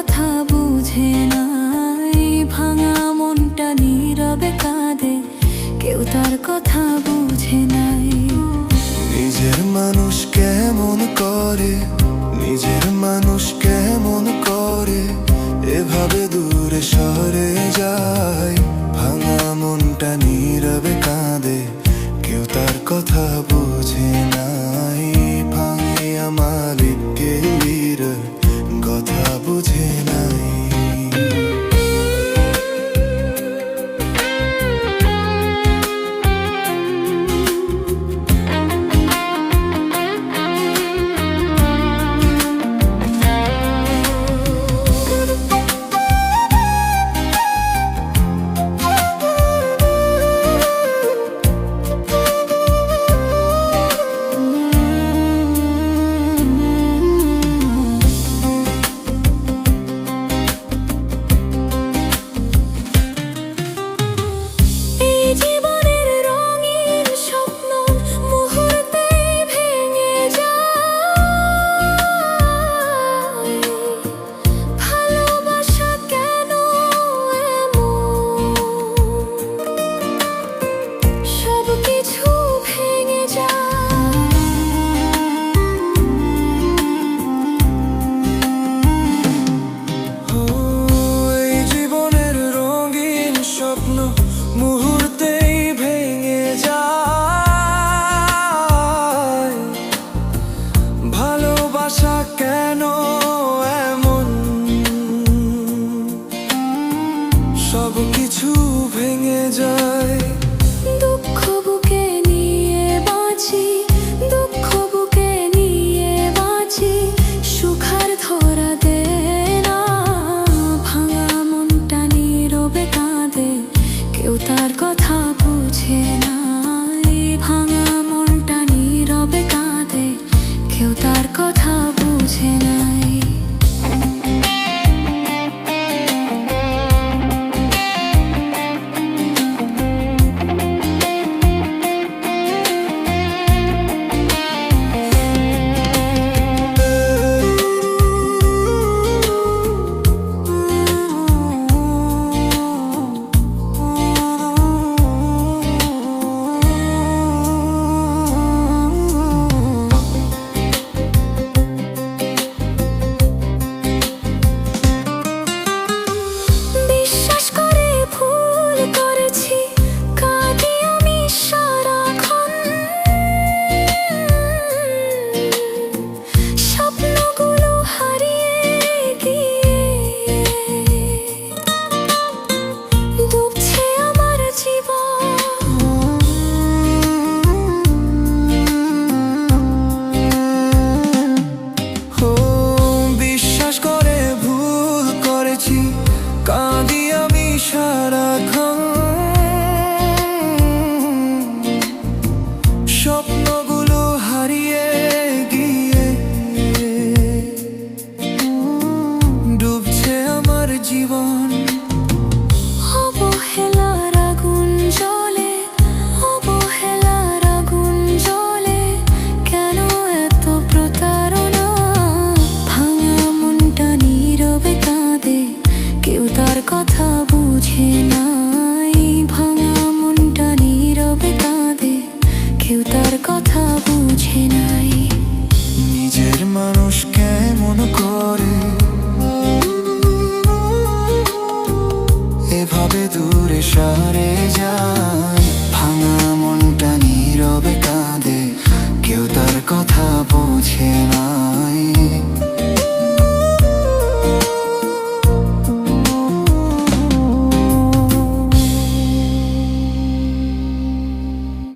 কথা বুঝে নাই, ভাঙা মনটা নীরবে কাঁদে, কেউ তার কথা বুঝে নাই। নিজের মানুষ কেমন করে, নিজের মানুষ কেমন করে এভাবে দূরে সরে যায়। ভাঙা মনটা নীরবে কাঁদে, কেউ তার কথা বুঝে নাই। ভাঙিয়া মালিককে কথা বুঝে নাই। মুহূর্তেই ভেঙে যায়, ভালোবাসা কেন এমন, সব কিছু ভেঙে যায়। দুঃখ বুকে নিয়ে বাঁচি, দুঃখ বুকে নিয়ে বাঁচি, সুখার ধরা দে না। ভাঙা মনটা নীরবে কাঁদে, কেউ তার কথা বুঝে নাই। ভাঙা মনটা নীরবে কাঁদে, কেউ তার কথা বুঝে নাই। কাঁদি আমি সারাক্ষণ, স্বপ্নগুলো হারিয়ে গিয়ে ডুবছে আমার জীবন। অবহেলার আগুন জ্বলে, অবহেলার আগুন জ্বলে, কেন এত প্রতারণা? ভাঙা মনটা নীরবে কাঁদে, কেউ তার কথা বুঝে নাই। ভাঙা মনটা নীরবে কাঁদে, কেউ তার কথা বুঝে নাই। নিজের মানুষ কেমন করে এভাবে দূরে সরে